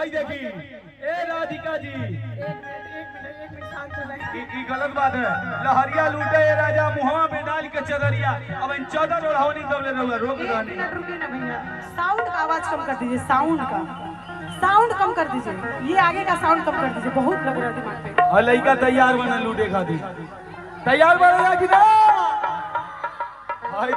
हाय देखी ए राधिका जी एक मिनट शांत हो जाइए। ई गलत बात है। लहरिया लूटे ए राजा मुहवा में डाल के चदरिया अब इन 14 ओढ़ावनी दबले रहुआ रोक एक रहनी। मिनट रुकिए ना भैया, साउंड का आवाज कम कर दीजिए, साउंड कम कर दीजिए, ये आगे का साउंड कम कर दीजिए, बहुत लग रहा है दिमाग पे। और लड़का तैयार बना लूटे खातिर तैयार बना कि ना। हाय